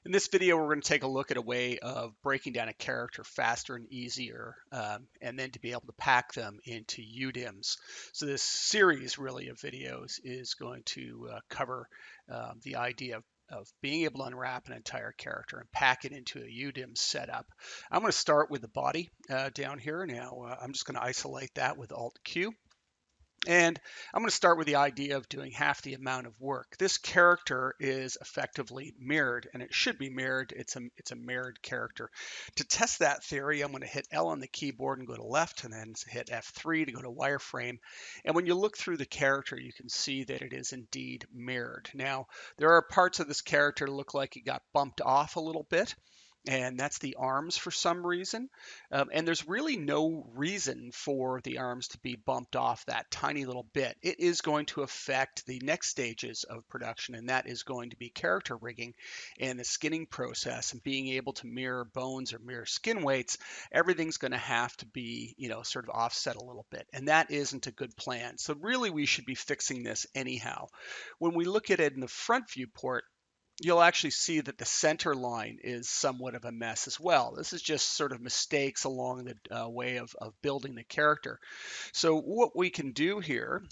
In this video, we're going to take a look at a way of breaking down a character faster and easier, and then to be able to pack them into UDIMs. So this series really of videos is going to cover the idea of being able to unwrap an entire character and pack it into a UDIM setup. I'm going to start with the body down here. Now, I'm just going to isolate that with Alt-Q. And I'm going to start with the idea of doing half the amount of work. This character is effectively mirrored, and it should be mirrored. It's a mirrored character. To test that theory, I'm going to hit L on the keyboard and go to left, and then hit F3 to go to wireframe. And when you look through the character, you can see that it is indeed mirrored. Now, there are parts of this character that look like it got bumped off a little bit, and that's the arms for some reason. And there's really no reason for the arms to be bumped off that tiny little bit. It is going to affect the next stages of production, and that is going to be character rigging and the skinning process and being able to mirror bones or mirror skin weights. Everything's going to have to be, sort of offset a little bit, and that isn't a good plan. So really, we should be fixing this anyhow. When we look at it in the front viewport, you'll actually see that the center line is somewhat of a mess as well. This is just sort of mistakes along the way of building the character. So what we can do here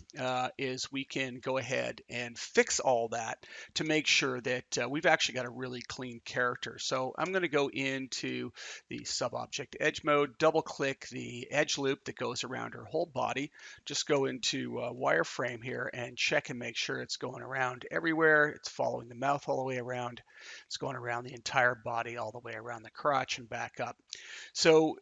is we can go ahead and fix all that to make sure that we've actually got a really clean character. So I'm going to go into the sub-object edge mode, double click the edge loop that goes around her whole body, just go into wireframe here and check and make sure it's going around everywhere. It's following the mouth all the way around. It's going around the entire body all the way around the crotch and back up. So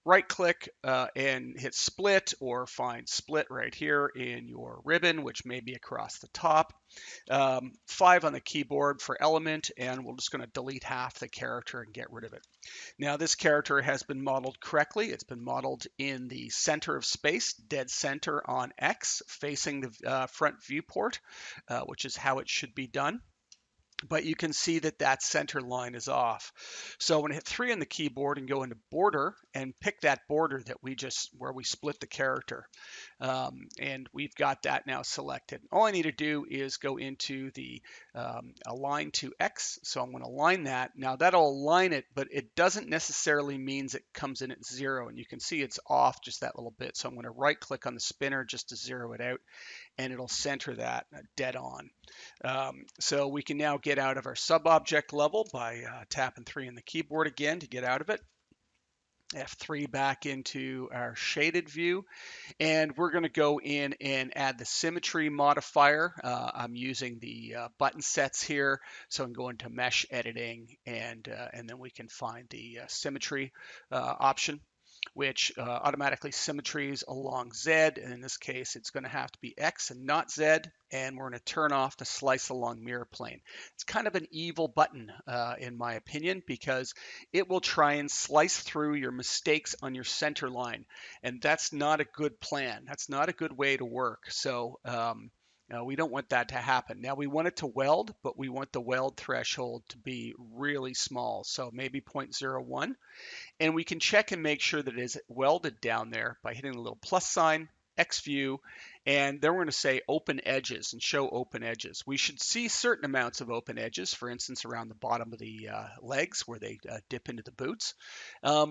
right click and hit split, or find split right here in your ribbon, which may be across the top. 5 on the keyboard for element, and we're just going to delete half the character and get rid of it. Now this character has been modeled correctly. It's been modeled in the center of space, dead center on X, facing the front viewport, which is how it should be done. But you can see that that center line is off. So I'm going to hit 3 on the keyboard and go into border and pick that border that where we split the character. And we've got that now selected. All I need to do is go into the align to X. So I'm going to align that. Now that'll align it, but it doesn't necessarily means it comes in at 0. And you can see it's off just that little bit. So I'm going to right click on the spinner just to zero it out, and it'll center that dead on. So we can now get out of our sub-object level by tapping 3 on the keyboard again to get out of it. F3 back into our shaded view, and we're going to go in and add the symmetry modifier. I'm using the button sets here, so I can go into mesh editing, and then we can find the symmetry option, which automatically symmetries along Z, and in this case it's going to have to be X and not Z, and we're going to turn off the slice along mirror plane. It's kind of an evil button in my opinion, because it will try and slice through your mistakes on your center line, and that's not a good plan. That's not a good way to work. So we don't want that to happen. Now we want it to weld, but we want the weld threshold to be really small, so maybe 0.01. And we can check and make sure that it is welded down there by hitting the little plus sign, X view, and then we're going to say open edges and show open edges. We should see certain amounts of open edges, for instance, around the bottom of the legs where they dip into the boots.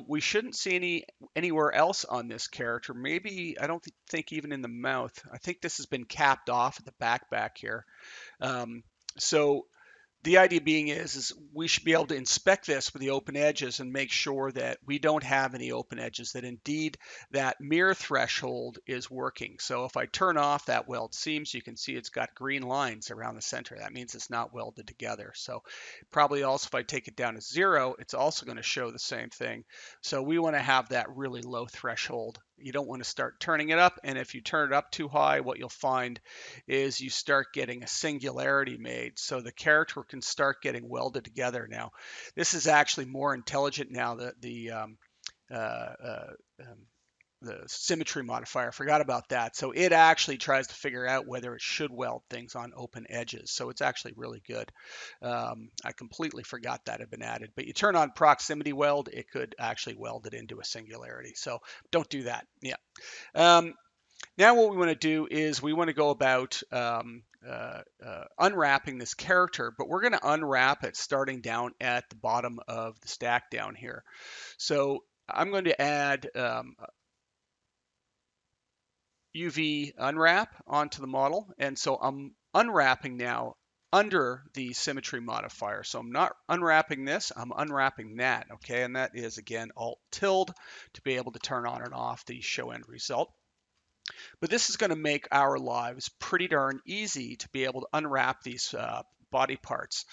We shouldn't see anywhere else on this character. Maybe, I don't think even in the mouth. I think this has been capped off at the back here. So the idea being is we should be able to inspect this with the open edges and make sure that we don't have any open edges, that indeed that mirror threshold is working. So if I turn off that weld seams, you can see it's got green lines around the center. That means it's not welded together. So probably also if I take it down to 0, it's also going to show the same thing. So we want to have that really low threshold. You don't want to start turning it up, and if you turn it up too high, what you'll find is you start getting a singularity made, so the character can start getting welded together. Now, this is actually more intelligent now that the symmetry modifier. I forgot about that. So it actually tries to figure out whether it should weld things on open edges. So it's actually really good. I completely forgot that had been added. But you turn on proximity weld, it could actually weld it into a singularity. So don't do that. Yeah. Now what we want to do is we want to go about unwrapping this character, but we're going to unwrap it starting down at the bottom of the stack down here. So I'm going to add UV unwrap onto the model, and so I'm unwrapping now under the symmetry modifier. So I'm not unwrapping this, I'm unwrapping that, okay? And that is, again, Alt tilde to be able to turn on and off the show end result. But this is going to make our lives pretty darn easy to be able to unwrap these body parts.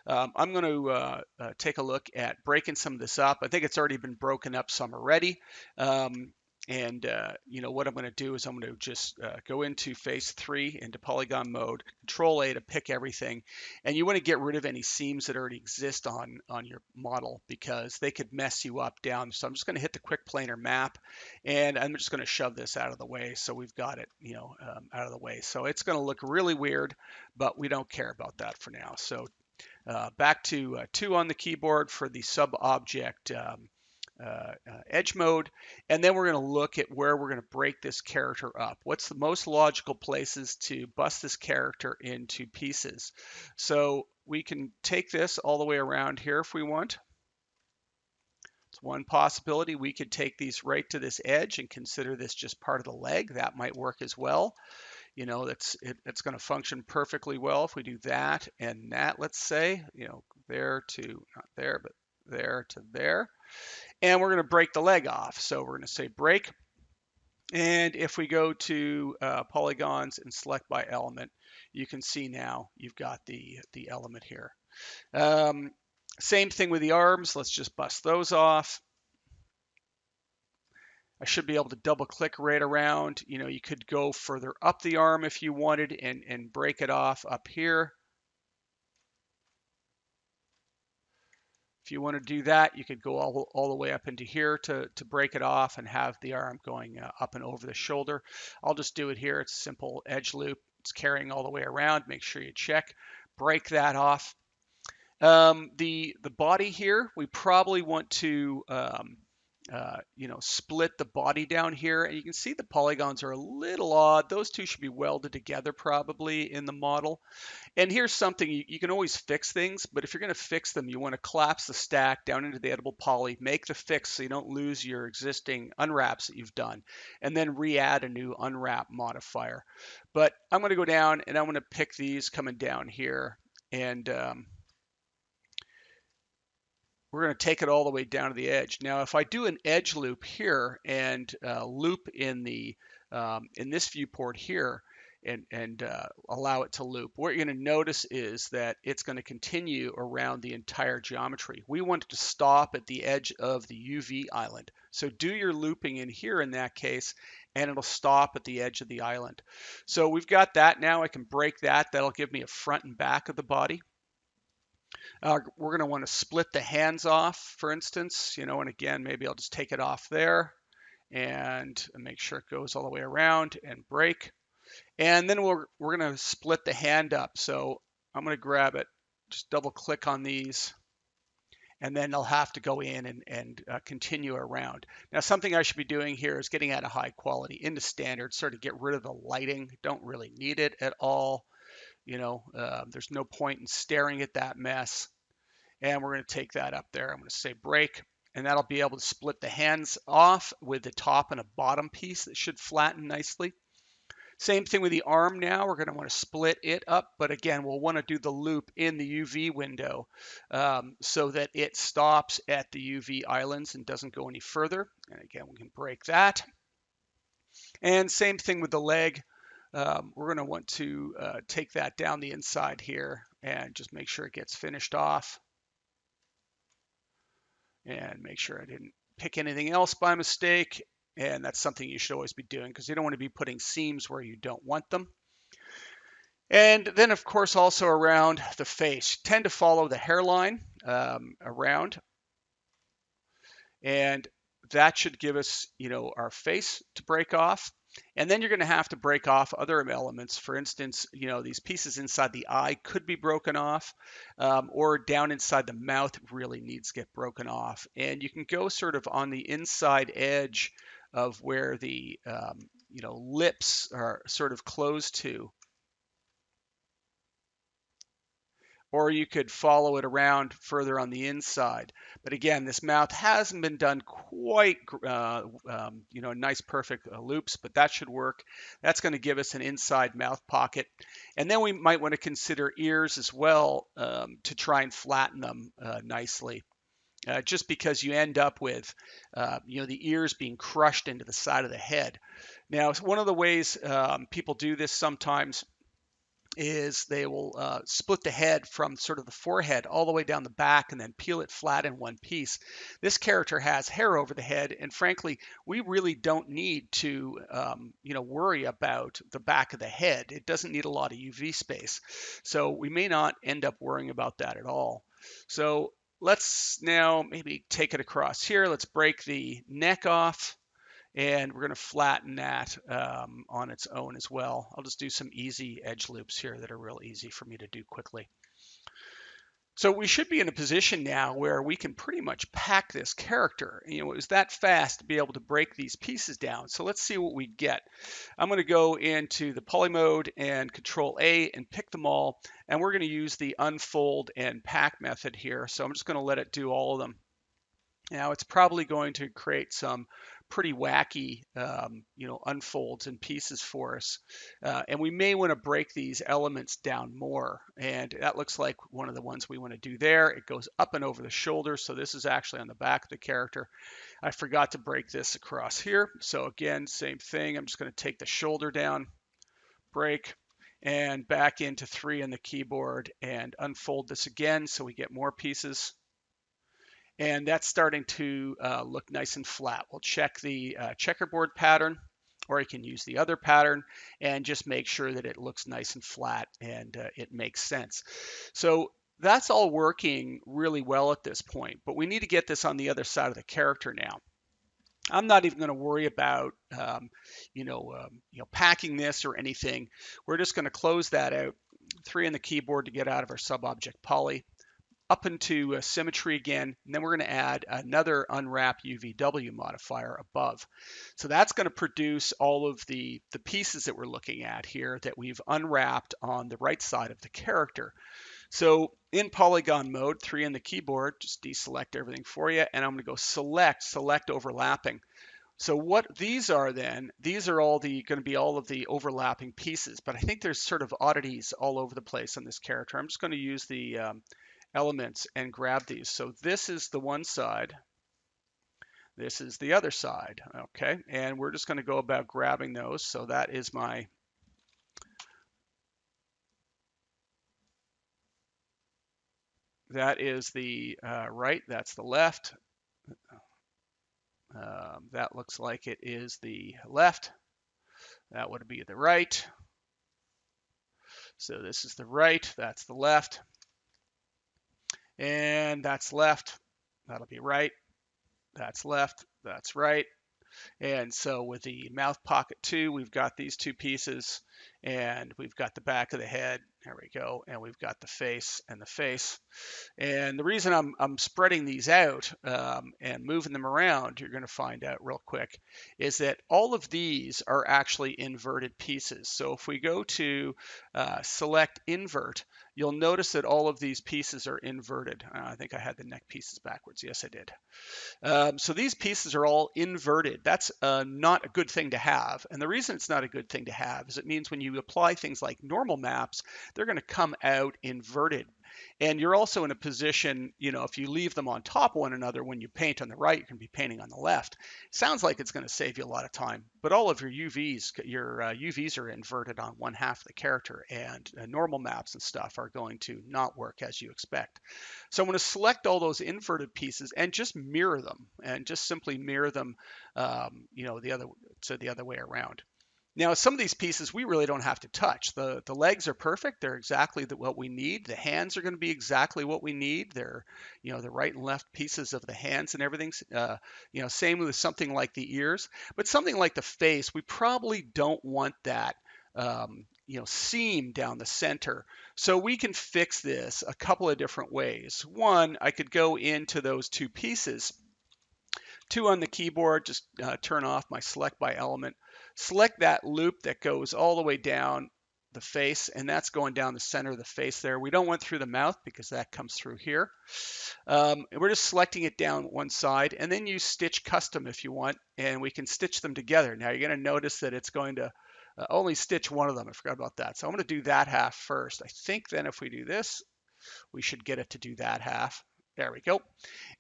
I'm going to take a look at breaking some of this up. I think it's already been broken up some already. What I'm going to do is I'm going to just go into phase 3 into polygon mode, Control A to pick everything. And you want to get rid of any seams that already exist on your model because they could mess you up down. So I'm just going to hit the quick planar map, and I'm just going to shove this out of the way so we've got it, out of the way. So it's going to look really weird, but we don't care about that for now. So back to 2 on the keyboard for the sub-object edge mode, and then we're going to look at where we're going to break this character up. What's the most logical places to bust this character into pieces? So we can take this all the way around here if we want. It's one possibility. We could take these right to this edge and consider this just part of the leg. That might work as well. It's going to function perfectly well if we do that and that, let's say, there to, not there, but there to there. And we're going to break the leg off. So we're going to say break. And if we go to polygons and select by element, you can see now you've got the element here. Same thing with the arms. Let's just bust those off. I should be able to double click right around. You could go further up the arm if you wanted and break it off up here. If you want to do that, you could go all the way up into here to break it off and have the arm going up and over the shoulder. I'll just do it here. It's a simple edge loop. It's carrying all the way around. Make sure you check. Break that off. The body here, we probably want to split the body down here. And you can see the polygons are a little odd. Those two should be welded together probably in the model. And here's something, you can always fix things, but if you're going to fix them, you want to collapse the stack down into the editable poly, make the fix so you don't lose your existing unwraps that you've done, and then re-add a new unwrap modifier. But I'm going to go down and I'm going to pick these coming down here, and we're going to take it all the way down to the edge. Now, if I do an edge loop here and loop in this viewport here, and allow it to loop, what you're going to notice is that it's going to continue around the entire geometry. We want it to stop at the edge of the UV island. So do your looping in here in that case, and it'll stop at the edge of the island. So we've got that now. I can break that. That'll give me a front and back of the body. We're going to want to split the hands off, for instance, and again, maybe I'll just take it off there and make sure it goes all the way around and break. And then we're going to split the hand up. So I'm going to grab it, just double click on these, and then they'll have to go in and continue around. Now, something I should be doing here is getting out of high quality into standard, sort of get rid of the lighting. Don't really need it at all. There's no point in staring at that mess. And we're going to take that up there. I'm going to say break, and that'll be able to split the hands off with the top and a bottom piece that should flatten nicely. Same thing with the arm now. We're going to want to split it up, but again, we'll want to do the loop in the UV window so that it stops at the UV islands and doesn't go any further. And again, we can break that. And same thing with the leg. We're going to want to take that down the inside here and just make sure it gets finished off. And make sure I didn't pick anything else by mistake. And that's something you should always be doing because you don't want to be putting seams where you don't want them. And then, of course, also around the face, tend to follow the hairline around. And that should give us, our face to break off. And then you're going to have to break off other elements. For instance, these pieces inside the eye could be broken off, or down inside the mouth really needs to get broken off. And you can go sort of on the inside edge of where the lips are sort of closed to. or you could follow it around further on the inside. But again, this mouth hasn't been done quite, nice perfect loops, but that should work. That's going to give us an inside mouth pocket. And then we might want to consider ears as well, to try and flatten them nicely. Just because you end up with, the ears being crushed into the side of the head. Now, one of the ways people do this sometimes is they will split the head from sort of the forehead all the way down the back and then peel it flat in one piece. This character has hair over the head, and frankly, we really don't need to, worry about the back of the head. It doesn't need a lot of UV space, so we may not end up worrying about that at all. So let's now maybe take it across here. Let's break the neck off. And we're going to flatten that on its own as well. I'll just do some easy edge loops here that are real easy for me to do quickly. So we should be in a position now where we can pretty much pack this character. It was that fast to be able to break these pieces down. So let's see what we get. I'm going to go into the poly mode and Control A and pick them all. And we're going to use the unfold and pack method here. So I'm just going to let it do all of them. Now it's probably going to create some pretty wacky, unfolds and pieces for us. And we may want to break these elements down more. And that looks like one of the ones we want to do there. It goes up and over the shoulder. So this is actually on the back of the character. I forgot to break this across here. So again, same thing. I'm just going to take the shoulder down, break, and back into 3 on the keyboard and unfold this again so we get more pieces. And that's starting to look nice and flat. We'll check the checkerboard pattern, or you can use the other pattern and just make sure that it looks nice and flat and it makes sense. So that's all working really well at this point, but we need to get this on the other side of the character now. I'm not even going to worry about, packing this or anything. We're just going to close that out. 3 on the keyboard to get out of our sub-object poly. Up into symmetry again, and then we're going to add another unwrap UVW modifier above. So that's going to produce all of the pieces that we're looking at here that we've unwrapped on the right side of the character. So in polygon mode, 3 on the keyboard, just deselect everything for you, and I'm going to go select overlapping. So what these are then, these are all going to be all of the overlapping pieces, but I think there's sort of oddities all over the place on this character. I'm just going to use the elements and grab these. So this is the one side, this is the other side, okay? And we're just going to go about grabbing those. So that is the right, that's the left. That looks like it is the left. That would be the right. So this is the right, that's the left. And that's left, that'll be right, that's left, that's right. And so with the mouth pocket 2, we've got these 2 pieces, and we've got the back of the head, there we go, and we've got the face and the face. And the reason I'm spreading these out and moving them around, you're going to find out real quick, is that all of these are actually inverted pieces. So if we go to select invert, you'll notice that all of these pieces are inverted. I think I had the neck pieces backwards. Yes, I did. So these pieces are all inverted. That's not a good thing to have. And the reason it's not a good thing to have is it means when you apply things like normal maps, they're going to come out inverted. And you're also in a position, if you leave them on top of one another, when you paint on the right, you can be painting on the left. Sounds like it's going to save you a lot of time, but all of your UVs are inverted on one half of the character, and normal maps and stuff are going to not work as you expect. So I'm going to select all those inverted pieces and just mirror them, and just simply mirror them, the other way around. Now, some of these pieces we really don't have to touch. The legs are perfect. They're exactly what we need. The hands are going to be exactly what we need. They're, the right and left pieces of the hands and everything. Same with something like the ears. But something like the face, we probably don't want that, seam down the center. So we can fix this a couple of different ways. One, I could go into those 2 pieces. 2 on the keyboard, just turn off my select by element. Select that loop that goes all the way down the face, and that's going down the center of the face there. We don't want through the mouth because that comes through here. We're just selecting it down one side, and then use Stitch Custom if you want, and we can stitch them together. Now you're going to notice that it's going to only stitch one of them. I forgot about that. So I'm going to do that half first. I think then if we do this, we should get it to do that half. There we go.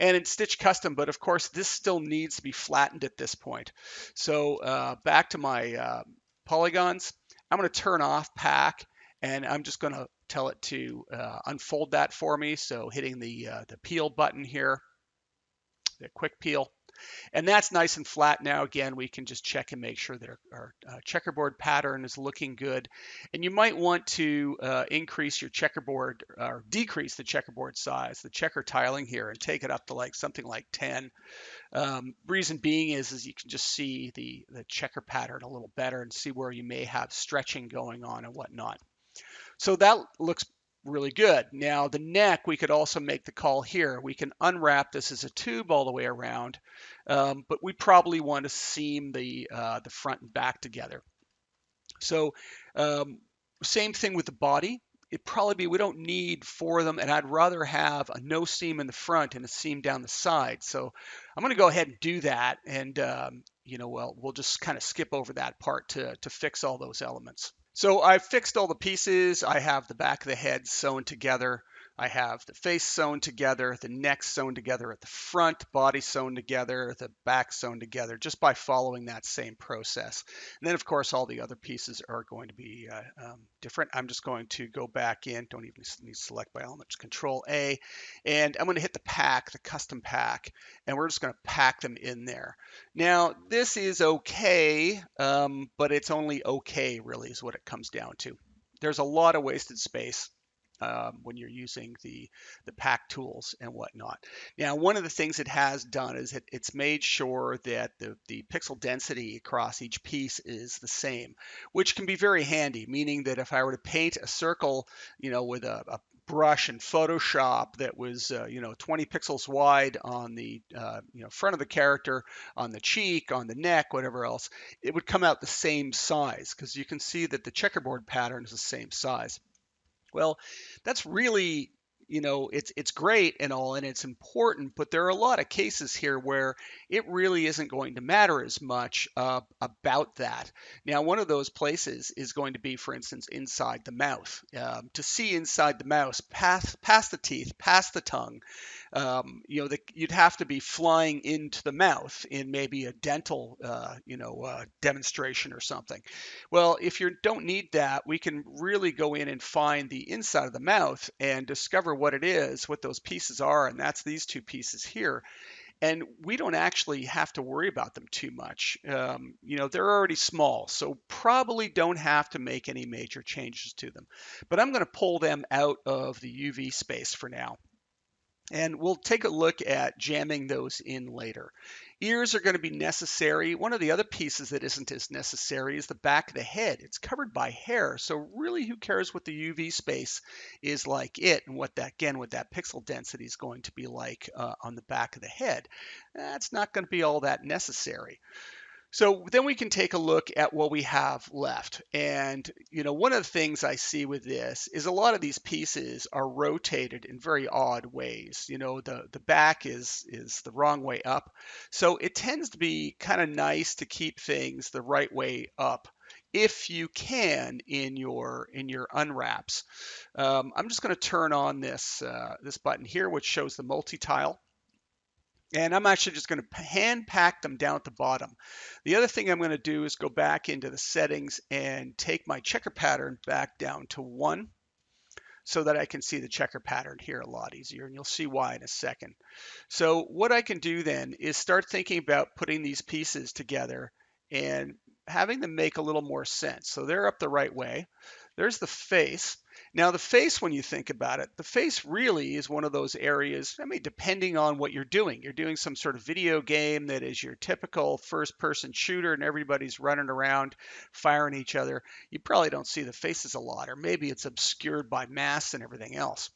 And it's Stitch Custom, but of course this still needs to be flattened at this point. So back to my polygons. I'm going to turn off pack, and I'm just going to tell it to unfold that for me. So hitting the peel button here, the quick peel. And that's nice and flat now. Again, we can just check and make sure that our checkerboard pattern is looking good. And you might want to increase your checkerboard or decrease the checkerboard size, the checker tiling here, and take it up to like something like 10. Reason being is you can just see the checker pattern a little better and see where you may have stretching going on and whatnot. So that looks really good. Now the neck, we could also make the call here. We can unwrap this as a tube all the way around, but we probably want to seam the front and back together. So same thing with the body. It'd probably be, we don't need 4 of them, and I'd rather have a no seam in the front and a seam down the side. So I'm going to go ahead and do that, and we'll just kind of skip over that part to fix all those elements. So I've fixed all the pieces. I have the back of the head sewn together. I have the face sewn together, the neck sewn together at the front, body sewn together, the back sewn together, just by following that same process. And then, of course, all the other pieces are going to be different. I'm just going to go back in, don't even need to select by element, just Control A, and I'm going to hit the pack, the custom pack, and we're just going to pack them in there. Now, this is okay, but it's only okay, really, is what it comes down to. There's a lot of wasted space when you're using the pack tools and whatnot. Now, one of the things it has done is it's made sure that the pixel density across each piece is the same, which can be very handy, meaning that if I were to paint a circle, with a brush in Photoshop that was 20 pixels wide on the front of the character, on the cheek, on the neck, whatever else, it would come out the same size because you can see that the checkerboard pattern is the same size. Well, that's really, it's great and all, and it's important, but there are a lot of cases here where it really isn't going to matter as much about that. Now, one of those places is going to be, for instance, inside the mouth. To see inside the mouth, past the teeth, past the tongue, you'd have to be flying into the mouth in maybe a dental, demonstration or something. Well, if you don't need that, we can really go in and find the inside of the mouth and discover what it is, what those pieces are, and that's these 2 pieces here. And we don't actually have to worry about them too much. They're already small, so probably don't have to make any major changes to them. But I'm going to pull them out of the UV space for now. And we'll take a look at jamming those in later. Ears are going to be necessary. One of the other pieces that isn't as necessary is the back of the head. It's covered by hair, so really who cares what the UV space is like it and what that pixel density is going to be like on the back of the head. That's not going to be all that necessary. So then we can take a look at what we have left. And, one of the things I see with this is a lot of these pieces are rotated in very odd ways. The back is the wrong way up. So it tends to be kind of nice to keep things the right way up if you can in your unwraps. I'm just going to turn on this button here, which shows the multi-tile. And I'm actually just going to hand pack them down at the bottom. The other thing I'm going to do is go back into the settings and take my checker pattern back down to 1 so that I can see the checker pattern here a lot easier. And you'll see why in a second. So what I can do then is start thinking about putting these pieces together and having them make a little more sense. So they're up the right way. There's the face. Now the face, when you think about it, the face really is one of those areas, depending on what you're doing some sort of video game that is your typical first-person shooter and everybody's running around firing each other, you probably don't see the faces a lot, or maybe it's obscured by masks and everything else.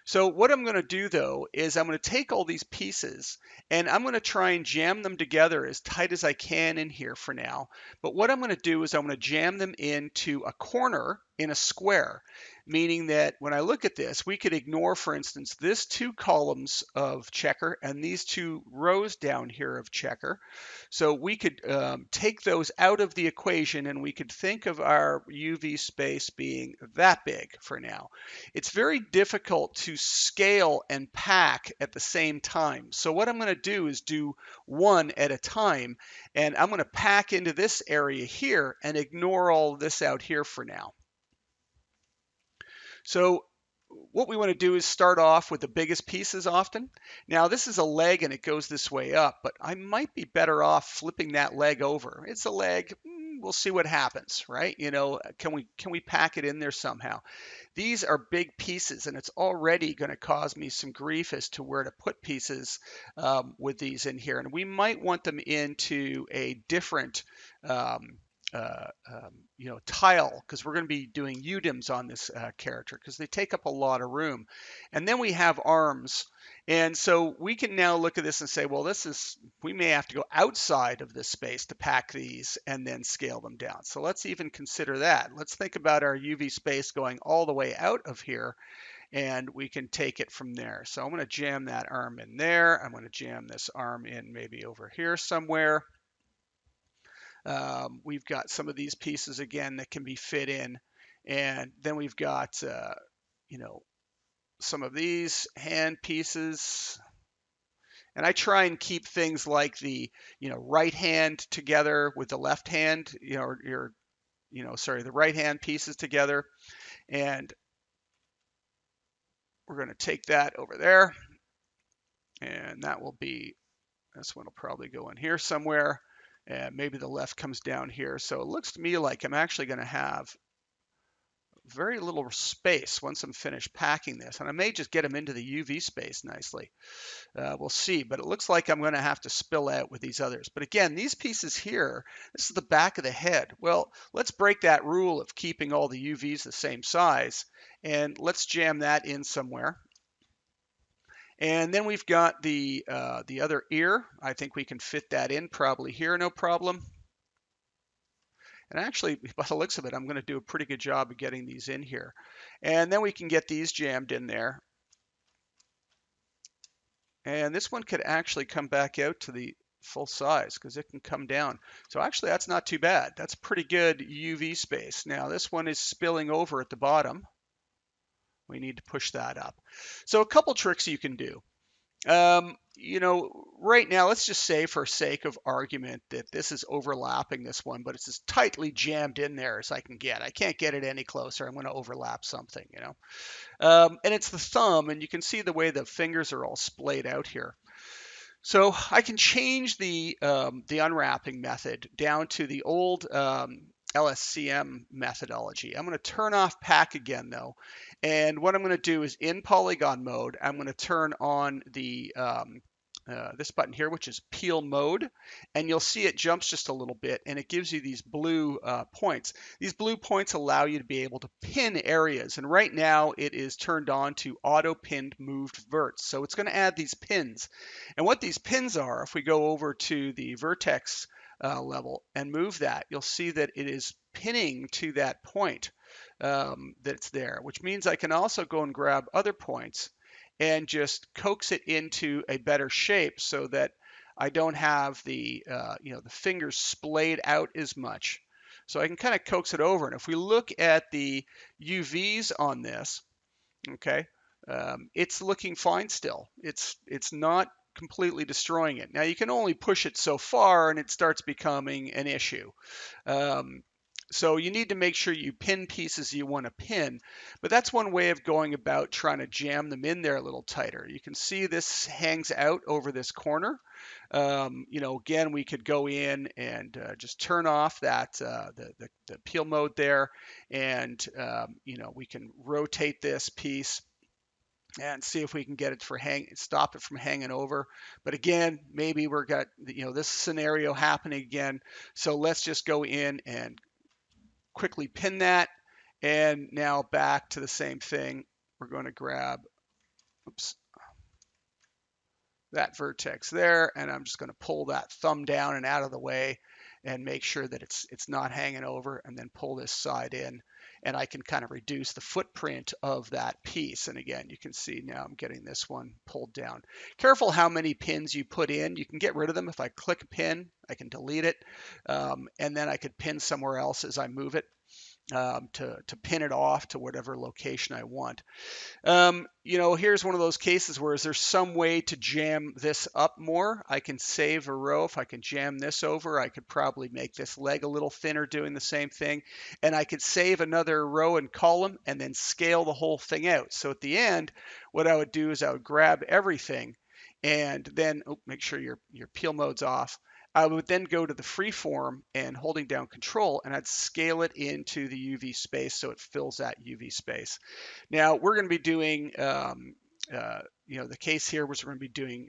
So what I'm going to do though is I'm going to take all these pieces and I'm going to try and jam them together as tight as I can in here for now. But what I'm going to do is I'm going to jam them into a corner in a square, meaning that when I look at this, we could ignore, for instance, this 2 columns of checker and these 2 rows down here of checker. So we could take those out of the equation and we could think of our UV space being that big for now. It's very difficult to scale and pack at the same time. So what I'm going to do is do one at a time, and I'm going to pack into this area here and ignore all this out here for now. So what we want to do is start off with the biggest pieces often. Now this is a leg and it goes this way up, but I might be better off flipping that leg over. It's a leg, we'll see what happens, right? You know, can we pack it in there somehow? These are big pieces and it's already going to cause me some grief as to where to put pieces with these in here. And we might want them into a different tile, because we're going to be doing UDIMs on this character because they take up a lot of room. And then we have arms. And so we can now look at this and say, well, we may have to go outside of this space to pack these and then scale them down. So let's even consider that. Let's think about our UV space going all the way out of here, and we can take it from there. So I'm going to jam that arm in there. I'm going to jam this arm in maybe over here somewhere. We've got some of these pieces again that can be fit in, and then we've got some of these hand pieces. And I try and keep things like the right hand together with the left hand, the right hand pieces together. And we're going to take that over there, and this one will probably go in here somewhere. And maybe the left comes down here. So it looks to me like I'm actually going to have very little space once I'm finished packing this. And I may just get them into the UV space nicely. We'll see. But it looks like I'm going to have to spill out with these others. But again, these pieces here, this is the back of the head. Well, let's break that rule of keeping all the UVs the same size. And let's jam that in somewhere. And then we've got the other ear. I think we can fit that in probably here, no problem. And actually, by the looks of it, I'm going to do a pretty good job of getting these in here. And then we can get these jammed in there. And this one could actually come back out to the full size because it can come down. So actually, that's not too bad. That's pretty good UV space. Now, this one is spilling over at the bottom. We need to push that up. So a couple tricks you can do. Right now, let's just say for sake of argument that this is overlapping this one, but it's as tightly jammed in there as I can get. I can't get it any closer. I'm going to overlap something, and it's the thumb, and you can see the way the fingers are all splayed out here. So I can change the unwrapping method down to the old LSCM methodology. I'm going to turn off pack again though. And what I'm going to do is in polygon mode, I'm going to turn on the this button here, which is peel mode, and you'll see it jumps just a little bit and it gives you these blue points. These blue points allow you to be able to pin areas, and right now it is turned on to auto pinned moved verts. So it's going to add these pins, and what these pins are, if we go over to the vertex level and move that, you'll see that it is pinning to that point that's there, which means I can also go and grab other points and just coax it into a better shape so that I don't have the the fingers splayed out as much. So I can kind of coax it over. And if we look at the UVs on this, okay, it's looking fine still. It's not completely destroying it. Now you can only push it so far and it starts becoming an issue. So you need to make sure you pin pieces you want to pin, but that's one way of going about trying to jam them in there a little tighter. You can see this hangs out over this corner. Again, we could go in and just turn off that the peel mode there, and we can rotate this piece and see if we can get it stop it from hanging over. But again, maybe we're got this scenario happening again. So let's just go in and quickly pin that, and now back to the same thing. We're going to grab oops, that vertex there, and I'm just going to pull that thumb down and out of the way and make sure that it's not hanging over, and then pull this side in, and I can kind of reduce the footprint of that piece. And again, you can see now I'm getting this one pulled down. Careful how many pins you put in. You can get rid of them. If I click a pin, I can delete it, and then I could pin somewhere else as I move it, to pin it off to whatever location I want. Here's one of those cases where is there some way to jam this up more? I can save a row. If I can jam this over, I could probably make this leg a little thinner doing the same thing. And I could save another row and column and then scale the whole thing out. So at the end, what I would do is I would grab everything and then make sure your peel mode's off. I would then go to the freeform and holding down control, and I'd scale it into the UV space so it fills that UV space. Now we're going to be doing, the case here was we're going to be doing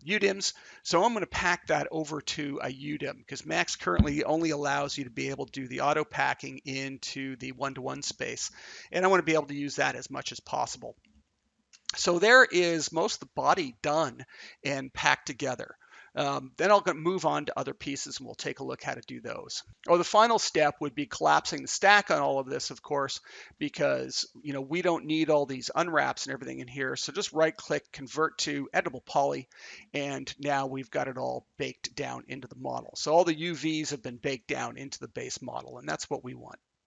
UDIMs. So I'm going to pack that over to a UDIM because Max currently only allows you to be able to do the auto packing into the one-to-one space. And I want to be able to use that as much as possible. So there is most of the body done and packed together. Then I'll move on to other pieces and we'll take a look how to do those. The final step would be collapsing the stack on all of this, of course, because we don't need all these unwraps and everything in here. So just right click, convert to editable poly, and now we've got it all baked down into the model. So all the UVs have been baked down into the base model, and that's what we want.